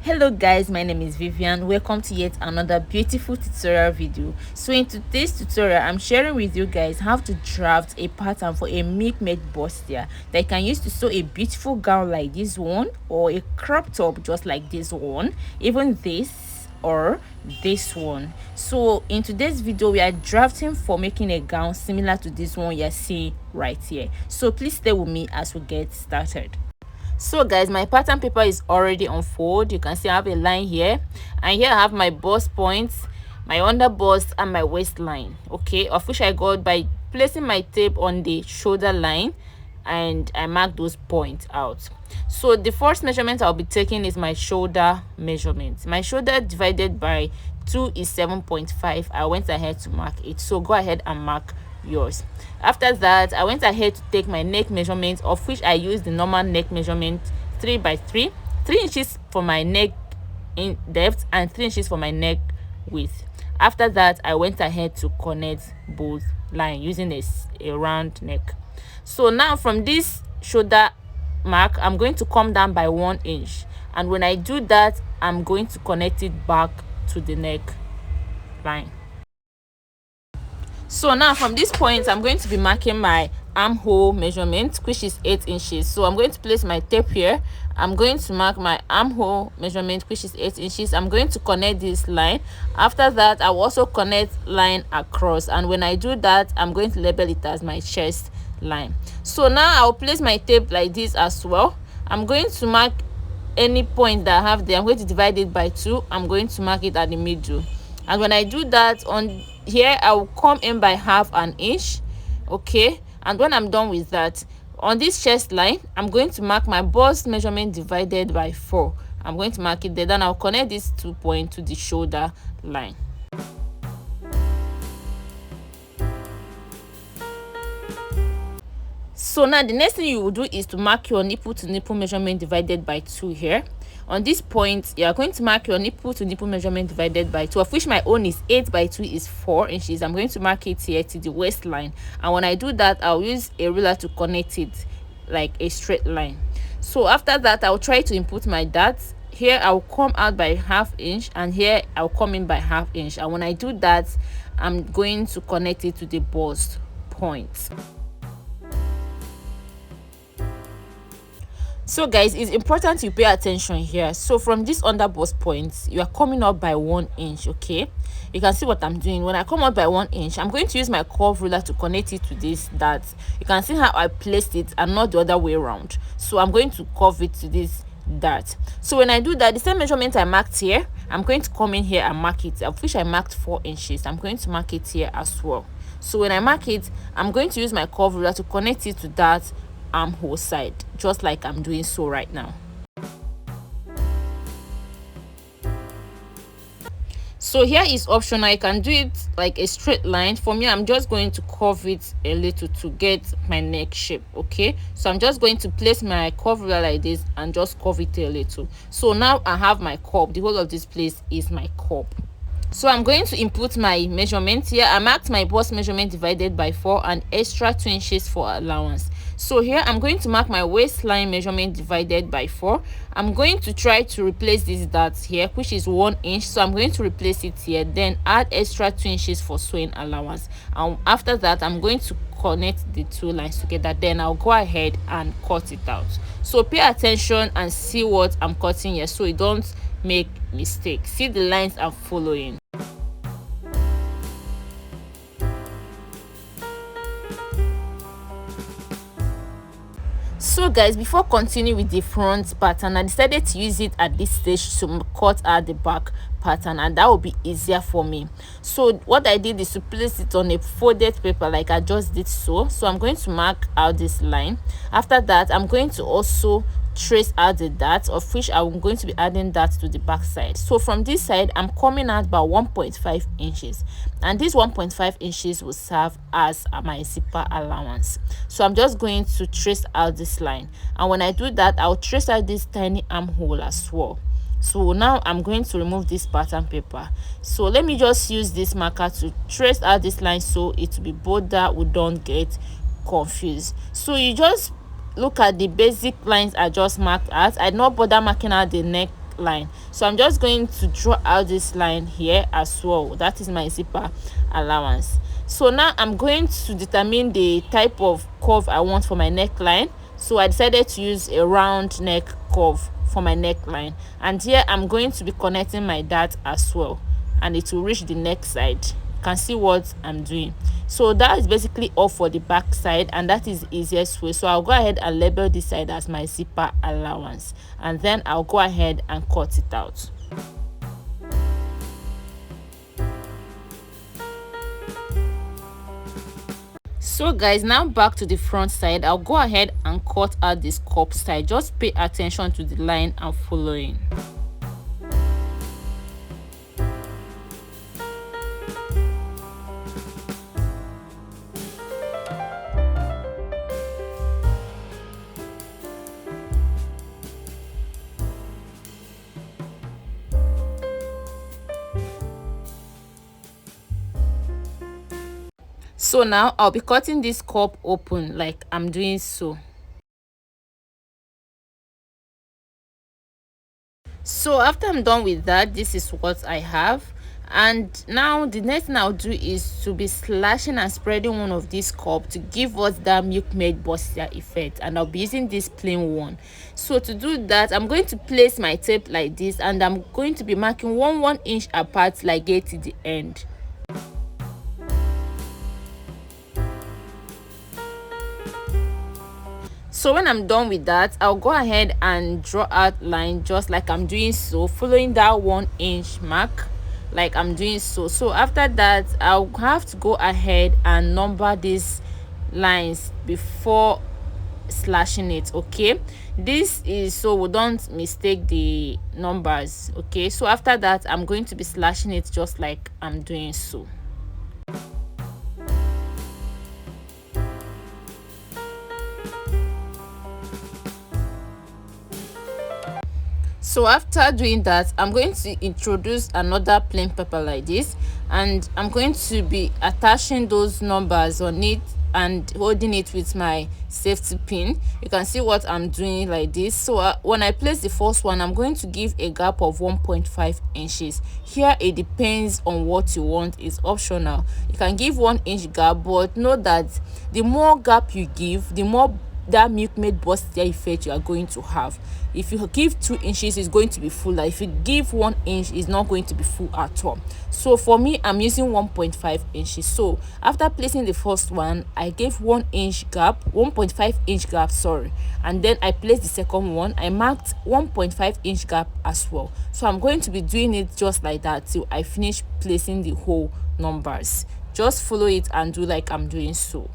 Hello guys, my name is Vivian. Welcome to yet another beautiful tutorial video. So in today's tutorial, I'm sharing with you guys how to draft a pattern for a Milkmaid Bustier that you can use to sew a beautiful gown like this one, or a crop top just like this one, even this or this one. So in today's video, we are drafting for making a gown similar to this one you're seeing right here. So please stay with me as we get started. So guys, my pattern paper is already on fold. You can see I have a line here, and here I have my bust points, my under bust, and my waistline, okay, of which I got by placing my tape on the shoulder line, and I mark those points out. So the first measurement I'll be taking is my shoulder measurement. My shoulder divided by 2 is 7.5. I went ahead to mark it, so go ahead and mark yours. After that, I went ahead to take my neck measurement, of which I used the normal neck measurement 3 by 3 inches for my neck in depth and 3 inches for my neck width. After that, I went ahead to connect both lines using a round neck. So now from this shoulder mark, I'm going to come down by 1 inch, and when I do that, I'm going to connect it back to the neck line. So now from this point, I'm going to be marking my armhole measurement, which is 8 inches. So I'm going to place my tape here. I'm going to mark my armhole measurement, which is 8 inches. I'm going to connect this line. After that, I will also connect line across, and when I do that, I'm going to label it as my chest line. So now I'll place my tape like this as well. I'm going to mark any point that I have there. I'm going to divide it by 2. I'm going to mark it at the middle, and when I do that, on here I will come in by half an inch, okay. And when I'm done with that, on this chest line, I'm going to mark my bust measurement divided by 4. I'm going to mark it there. Then I'll connect this 2 point to the shoulder line. So now the next thing you will do is to mark your nipple to nipple measurement divided by 2 here. On this point, you are going to mark your nipple to nipple measurement divided by 2, of which my own is 8 by 2 is 4 inches. I'm going to mark it here to the waistline, and when I do that, I'll use a ruler to connect it like a straight line. So after that, I'll try to input my darts. Here I'll come out by ½ inch, and here I'll come in by ½ inch, and when I do that, I'm going to connect it to the bust point. So guys, it's important you pay attention here. So from this under bust point, you are coming up by 1 inch, okay. You can see what I'm doing. When I come up by 1 inch, I'm going to use my curve ruler to connect it to this dart. You can see how I placed it and not the other way around. So I'm going to curve it to this dart. So when I do that, the same measurement I marked here, I'm going to come in here and mark it, of which I marked 4 inches. I'm going to mark it here as well. So when I mark it, I'm going to use my curve ruler to connect it to that armhole side, just like I'm doing so right now. So here is optional. You can do it like a straight line. For me, I'm just going to curve it a little to get my neck shape, okay. So I'm just going to place my curve ruler like this and just curve it a little. So now I have my curve. The whole of this place is my curve. So I'm going to input my measurement here. I marked my bust measurement divided by 4 and extra 2 inches for allowance. So here I'm going to mark my waistline measurement divided by 4. I'm going to try to replace this dart here, which is 1 inch. So I'm going to replace it here, then add extra 2 inches for sewing allowance. And after that, I'm going to connect the 2 lines together. Then I'll go ahead and cut it out. So pay attention and see what I'm cutting here, so you don't make mistakes. See the lines I'm following. So guys, before continuing with the front pattern, I decided to use it at this stage to cut out the back pattern, and that will be easier for me. So what I did is to place it on a folded paper like I just did so. So I'm going to mark out this line. After that, I'm going to also trace out the dart, of which I'm going to be adding that to the back side. So from this side, I'm coming out by 1.5 inches, and this 1.5 inches will serve as my zipper allowance. So I'm just going to trace out this line, and when I do that, I'll trace out this tiny armhole as well. So now I'm going to remove this pattern paper. So let me just use this marker to trace out this line so it will be bold, that we don't get confused. So you just look at the basic lines I just marked out. I did not bother marking out the neck neckline. So I'm just going to draw out this line here as well. That is my zipper allowance. So now I'm going to determine the type of curve I want for my neckline. So I decided to use a round neck curve for my neckline, and here I'm going to be connecting my dart as well, and it will reach the neck side. You can see what I'm doing. So that is basically all for the back side, and that is the easiest way. So I'll go ahead and label this side as my zipper allowance, and then I'll go ahead and cut it out. So guys, now back to the front side. I'll go ahead and cut out this cup side. Just pay attention to the line I'm following. So now I'll be cutting this cup open like I'm doing so. So after I'm done with that, this is what I have. And now the next thing I'll do is to be slashing and spreading one of these cups to give us that Milkmaid Bustier effect, and I'll be using this plain one. So to do that, I'm going to place my tape like this, and I'm going to be marking 1 inch apart like it to the end. So when I'm done with that, I'll go ahead and draw out line just like I'm doing so, following that 1 inch mark like I'm doing so. So after that, I'll have to go ahead and number these lines before slashing it. Okay, this is so we don't mistake the numbers. Okay, so after that, I'm going to be slashing it just like I'm doing so. So after doing that, I'm going to introduce another plain paper like this, and I'm going to be attaching those numbers on it and holding it with my safety pin. You can see what I'm doing like this. So when I place the first one, I'm going to give a gap of 1.5 inches. Here it depends on what you want. It's optional. You can give 1 inch gap, but know that the more gap you give, the more that Milkmaid Bustier effect you are going to have. If you give 2 inches, it's going to be fuller. If you give 1 inch, it's not going to be full at all. So for me, I'm using 1.5 inches. So after placing the first one, I gave 1 inch gap, 1.5 inch gap, sorry, and then I placed the second one. I marked 1.5 inch gap as well. So I'm going to be doing it just like that till I finish placing the whole numbers. Just follow it and do like I'm doing so.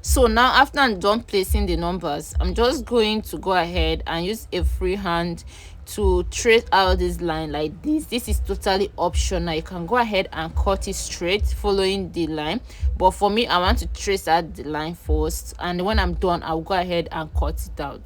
So now after I'm done placing the numbers, I'm just going to go ahead and use a free hand to trace out this line like this. This is totally optional. You can go ahead and cut it straight following the line, but for me, I want to trace out the line first, and when I'm done, I'll go ahead and cut it out.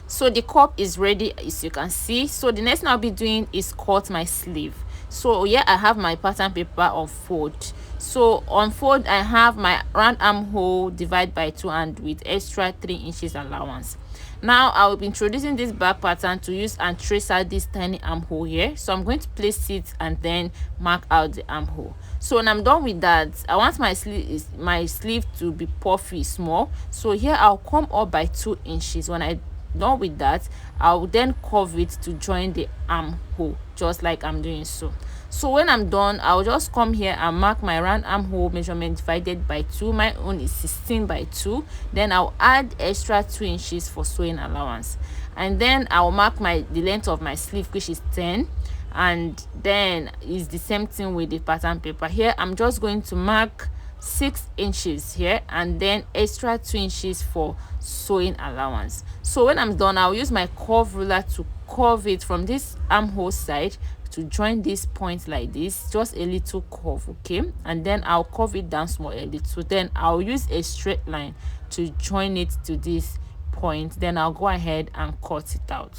So the cup is ready, as you can see. So the next thing I'll be doing is cut my sleeve. So yeah, I have my pattern paper on fold. So on fold, I have my round armhole divided by 2 and with extra 3 inches allowance. Now I will be introducing this back pattern to use and trace out this tiny armhole here. So I'm going to place it and then mark out the armhole. So when I'm done with that, I want my sleeve to be puffy small. So here I'll come up by 2 inches. When I done with that, I'll then curve it to join the armhole just like I'm doing so. So when I'm done, I'll just come here and mark my round armhole measurement divided by 2. My own is 16 by 2. Then I'll add extra 2 inches for sewing allowance, and then I'll mark the length of my sleeve, which is 10, and then it's the same thing with the pattern paper. Here I'm just going to mark 6 inches here and then extra 2 inches for sewing allowance. So when I'm done, I'll use my curve ruler to curve it from this armhole side to join this point like this, just a little curve, okay, and then I'll curve it down small a little, then I'll use a straight line to join it to this point, then I'll go ahead and cut it out.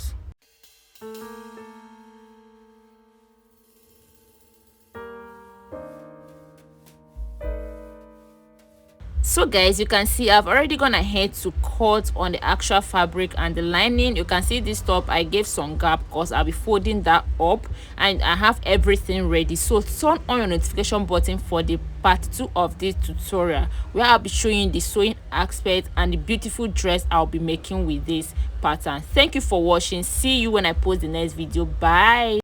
So guys, you can see I've already gone ahead to cut on the actual fabric and the lining. You can see this top I gave some gap because I'll be folding that up, and I have everything ready. So turn on your notification button for the part 2 of this tutorial, where I'll be showing the sewing aspect and the beautiful dress I'll be making with this pattern. Thank you for watching. See you when I post the next video. Bye.